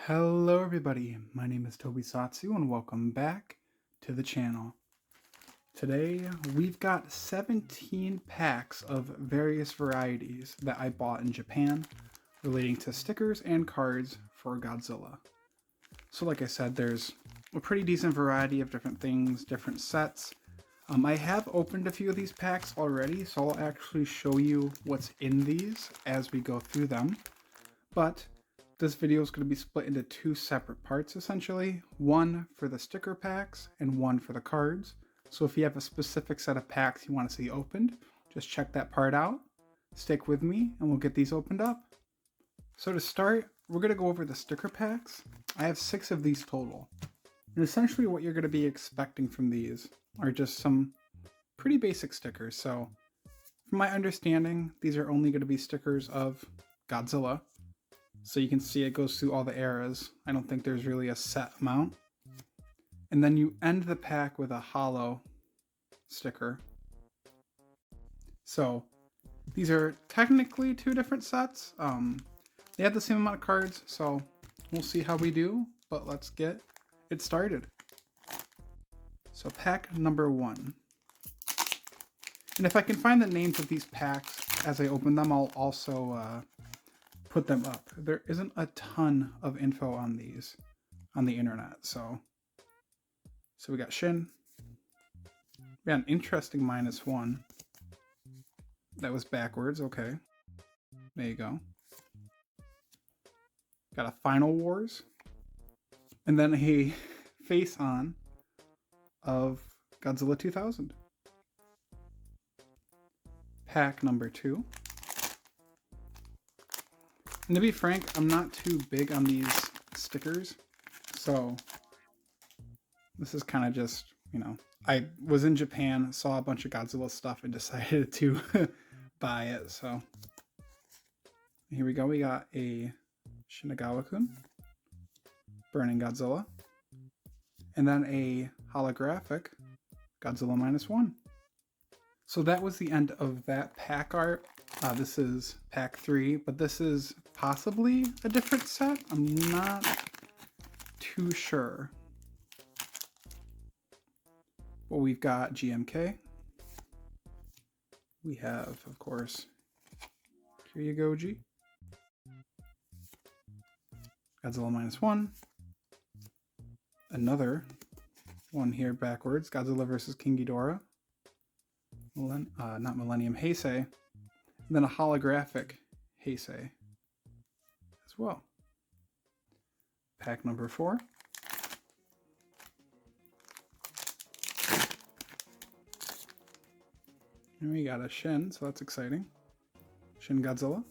Hello everybody, my name is Toby Satsu and welcome back to the channel. Today we've got 17 packs of various varieties that I bought in Japan relating to stickers and cards for Godzilla. So like I said, there's a pretty decent variety of different things, different sets. I have opened a few of these packs already, so I'll actually show you what's in these as we go through them. But this video is going to be split into two separate parts essentially, one for the sticker packs and one for the cards. So if you have a specific set of packs you want to see opened, just check that part out, stick with me, and we'll get these opened up. So to start, we're going to go over the sticker packs. I have 6 of these total. And essentially what you're going to be expecting from these are just some pretty basic stickers. So from my understanding, these are only going to be stickers of Godzilla. So you can see it goes through all the eras. I don't think there's really a set amount. And then you end the pack with a hollow sticker. So these are technically 2 different sets. They have the same amount of cards, so we'll see how we do, but let's get it started. So pack number 1. And if I can find the names of these packs as I open them, I'll also put them up. There isn't a ton of info on these on the internet, so we got Shin. We got an interesting -1. That was backwards, okay. There you go. Got a Final Wars. And then a face-on of Godzilla 2000. Pack number 2. And to be frank, I'm not too big on these stickers, so this is kind of just, I was in Japan, saw a bunch of Godzilla stuff, and decided to buy it, so. Here we go, we got a Shinagawa-kun, Burning Godzilla, and then a holographic Godzilla -1. So that was the end of that pack art. This is pack 3, but this is possibly a different set. I'm not too sure. Well, we've got GMK. We have, of course, Kiryu Godzilla -1. Another one here backwards, Godzilla vs. King Ghidorah. Not Millennium Heisei. And then a holographic Heisei as well. Pack number 4. And we got a Shin, so that's exciting. Shin Godzilla.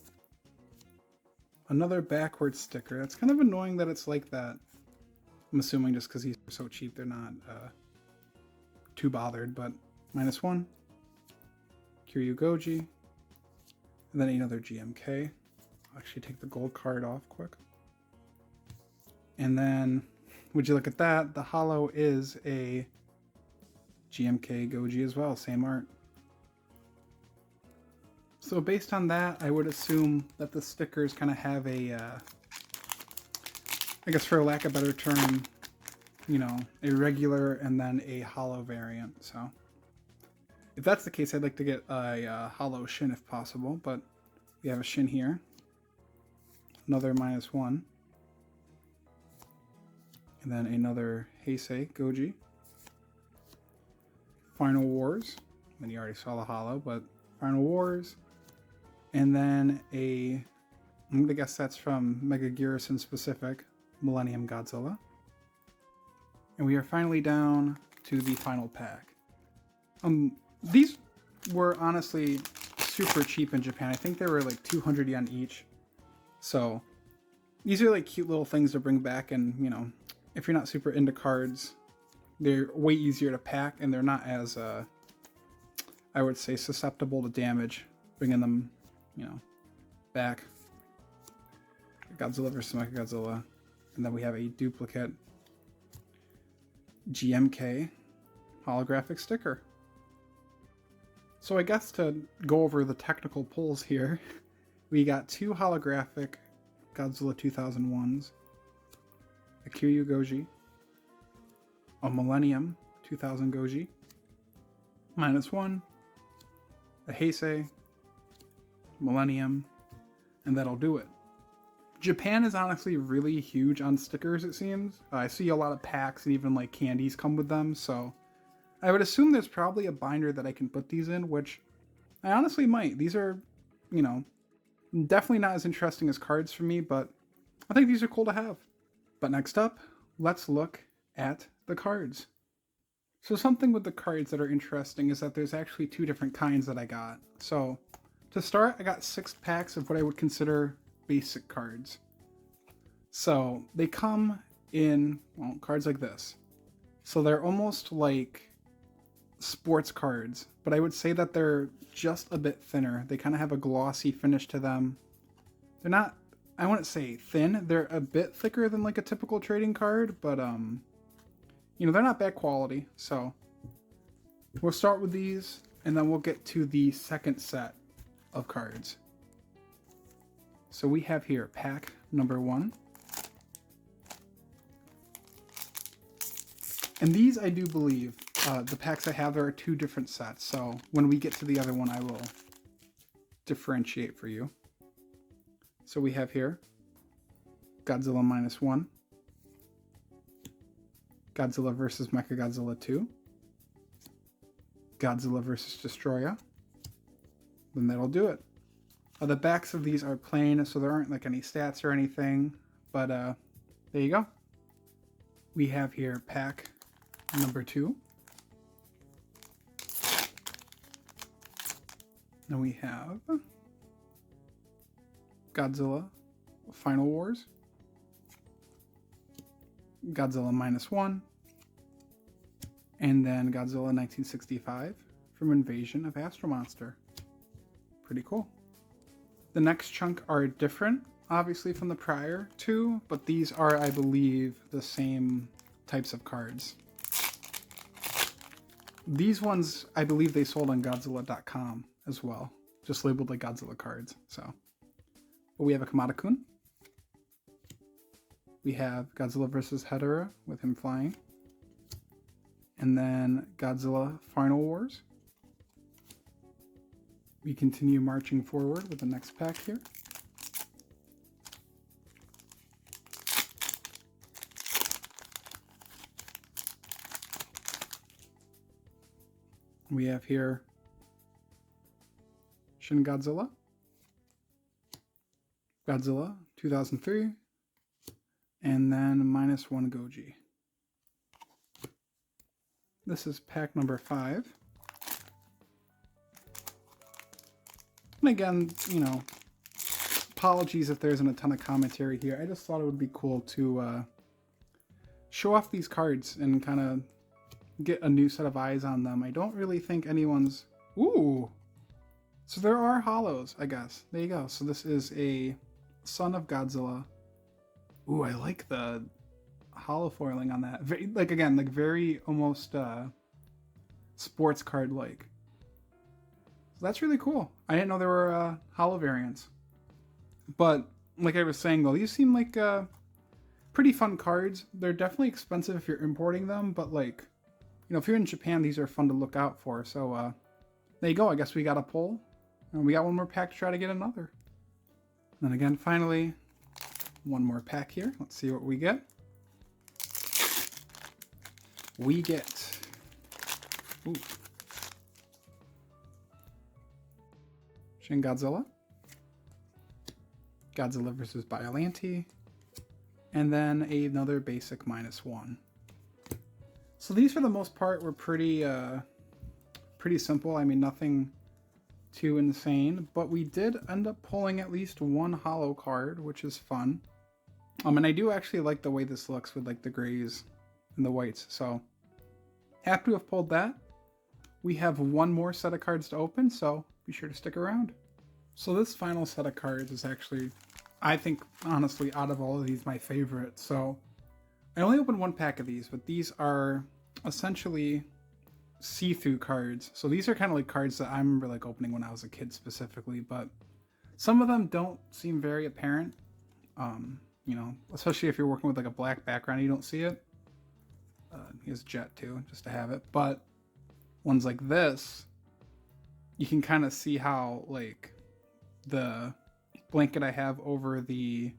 Another backwards sticker. That's kind of annoying that it's like that. I'm assuming just because these are so cheap they're not too bothered, but -1. Kiryu Goji. And then another GMK. I'll actually take the gold card off quick. And then, would you look at that, the hollow is a GMK Goji as well, same art. So based on that, I would assume that the stickers kind of have a, I guess for lack of a better term, a regular and then a hollow variant, so. If that's the case, I'd like to get a hollow Shin if possible, but we have a Shin here. Another -1. And then another Heisei Goji. Final Wars. And you already saw the hollow, but Final Wars. And then I'm going to guess that's from Mega Garrison specific, Millennium Godzilla. And we are finally down to the final pack. These were honestly super cheap in Japan. I think they were like 200 yen each. So these are like cute little things to bring back, and if you're not super into cards, they're way easier to pack, and they're not as I would say susceptible to damage bringing them back. Godzilla vs. Mechagodzilla, and then we have a duplicate GMK holographic sticker. So I guess to go over the technical pulls here, we got 2 holographic Godzilla 2001s, a Kiryu Goji, a Millennium 2000 Goji, -1, a Heisei, Millennium, and that'll do it. Japan is honestly really huge on stickers, it seems. I see a lot of packs and even like candies come with them, so I would assume there's probably a binder that I can put these in, which I honestly might. These are, you know, definitely not as interesting as cards for me, but I think these are cool to have. But next up, let's look at the cards. So something with the cards that are interesting is that there's actually 2 different kinds that I got. So to start, I got 6 packs of what I would consider basic cards. So they come in, well, cards like this. So they're almost like sports cards, but I would say that they're just a bit thinner. They kind of have a glossy finish to them. They're not, I wouldn't say thin, they're a bit thicker than like a typical trading card, but you know, they're not bad quality. So we'll start with these and then we'll get to the second set of cards. So we have here pack number 1. And these, I do believe, the packs I have, there are 2 different sets. So when we get to the other one, I will differentiate for you. So we have here Godzilla -1, Godzilla vs. Mechagodzilla 2, Godzilla vs. Destroya. Then that'll do it. The backs of these are plain, so there aren't like any stats or anything, but there you go. We have here pack number 2. Then we have Godzilla Final Wars, Godzilla -1, and then Godzilla 1965 from Invasion of Astro Monster. Pretty cool. The next chunk are different, obviously, from the prior 2, but these are, I believe, the same types of cards. These ones, I believe they sold on Godzilla.com as well, just labeled like Godzilla cards. So, but we have a Kamada-kun. We have Godzilla vs. Hedorah with him flying. And then Godzilla Final Wars. We continue marching forward with the next pack here. We have here Shin Godzilla, Godzilla 2003, and then -1 Goji. This is pack number 5. And again, you know, apologies if there isn't a ton of commentary here. I just thought it would be cool to show off these cards and kind of get a new set of eyes on them. I don't really think anyone's... Ooh! So there are hollows, I guess. There you go. So this is a Son of Godzilla. Ooh, I like the hollow foiling on that. Very, like, again, like very almost sports card like. So that's really cool. I didn't know there were hollow variants. But like I was saying though, these seem like pretty fun cards. They're definitely expensive if you're importing them, but like, you know, if you're in Japan, these are fun to look out for. So there you go. I guess we got a pull. And we got one more pack to try to get another. And then again, finally, one more pack here. Let's see what we get. We get... Ooh. Shin Godzilla. Godzilla vs. Biollante. And then another basic -1. So these, for the most part, were pretty simple. I mean, nothing too insane, but we did end up pulling at least one hollow card, which is fun. And I do actually like the way this looks with like the grays and the whites. So happy to have pulled that. We have one more set of cards to open, so be sure to stick around. So this final set of cards is actually, I think, honestly, out of all of these, my favorite. So I only opened one pack of these, but these are essentially see-through cards. So these are kind of like cards that I remember like opening when I was a kid specifically, but some of them don't seem very apparent. you know, especially if you're working with like a black background, you don't see it. He has jet too, just to have it. But ones like this, you can kind of see how like the blanket I have over the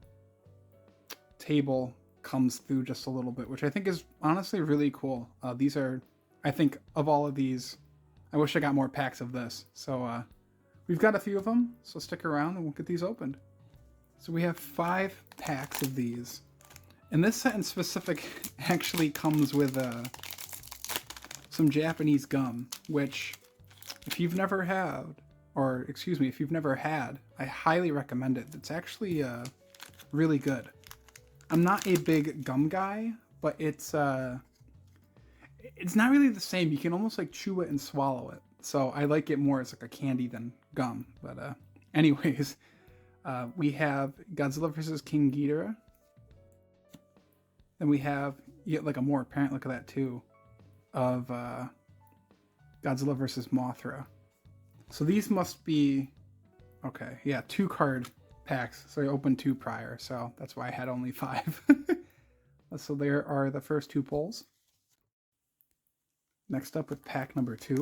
table comes through just a little bit, which I think is honestly really cool. These are, I think, of all of these, I wish I got more packs of this. So we've got a few of them, so stick around and we'll get these opened. So we have 5 packs of these. And this set in specific actually comes with some Japanese gum, which if you've never had, or excuse me, if you've never had, I highly recommend it. It's actually really good. I'm not a big gum guy, but it's not really the same. You can almost like chew it and swallow it. So I like it more as like a candy than gum. But anyways, we have Godzilla vs. King Ghidorah. Then we have, you get like a more apparent look at that too, of Godzilla vs. Mothra. So these must be, okay, yeah, 2 card packs. So I opened 2 prior, so that's why I had only 5. So there are the first 2 pulls. Next up with pack number 2.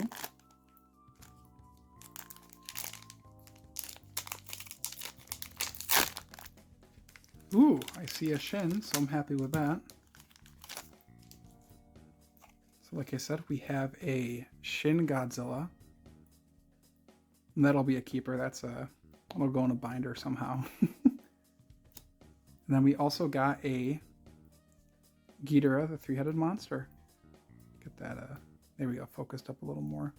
Ooh, I see a Shin, so I'm happy with that. So like I said, we have a Shin Godzilla. And that'll be a keeper. It'll go in a binder somehow. And then we also got a Ghidorah, the 3-headed monster. Get that, there we go, focused up a little more.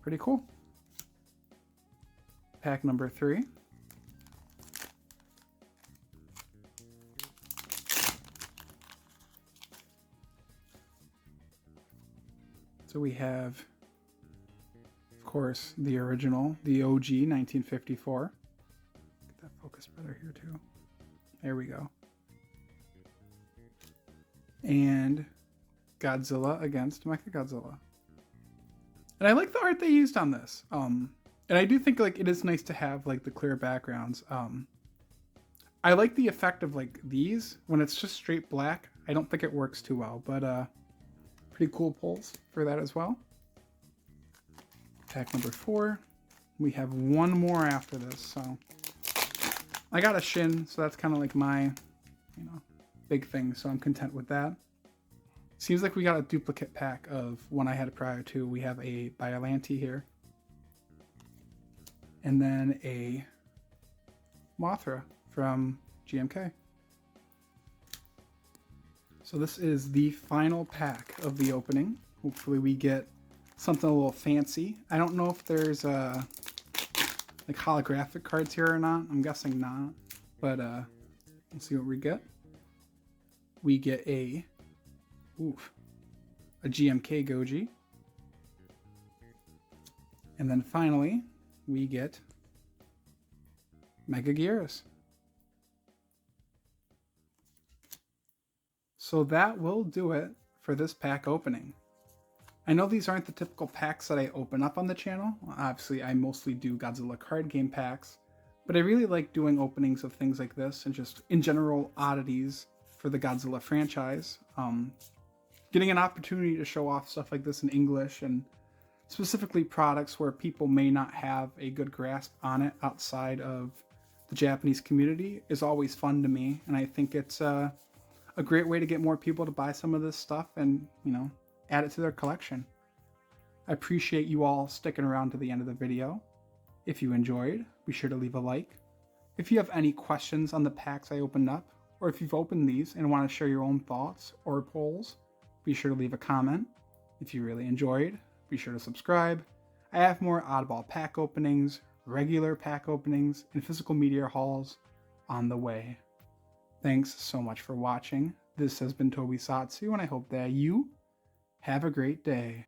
Pretty cool. Pack number 3. So we have, of course, the original, the OG 1954. Get that focused better here too. There we go. And Godzilla against Mechagodzilla. And I like the art they used on this. And I do think like it is nice to have like the clear backgrounds. I like the effect of like these when it's just straight black. I don't think it works too well, but pretty cool pulls for that as well. Pack number 4. We have 1 more after this, so I got a Shin, so that's kind of like my, big thing, so I'm content with that. Seems like we got a duplicate pack of one I had prior to. We have a Biollante here, and then a Mothra from GMK. So this is the final pack of the opening. Hopefully we get something a little fancy. I don't know if there's like holographic cards here or not. I'm guessing not, but let's see what we get. We get a GMK Goji. And then finally, we get Mega Gyarados. So that will do it for this pack opening. I know these aren't the typical packs that I open up on the channel. Obviously, I mostly do Godzilla card game packs, but I really like doing openings of things like this and just, in general, oddities for the Godzilla franchise. Getting an opportunity to show off stuff like this in English and specifically products where people may not have a good grasp on it outside of the Japanese community is always fun to me, and I think it's a great way to get more people to buy some of this stuff and, add it to their collection. I appreciate you all sticking around to the end of the video. If you enjoyed, be sure to leave a like. If you have any questions on the packs I opened up, or if you've opened these and want to share your own thoughts or polls, be sure to leave a comment. If you really enjoyed, be sure to subscribe. I have more oddball pack openings, regular pack openings, and physical media hauls on the way. Thanks so much for watching. This has been Toby Satsu, and I hope that you have a great day.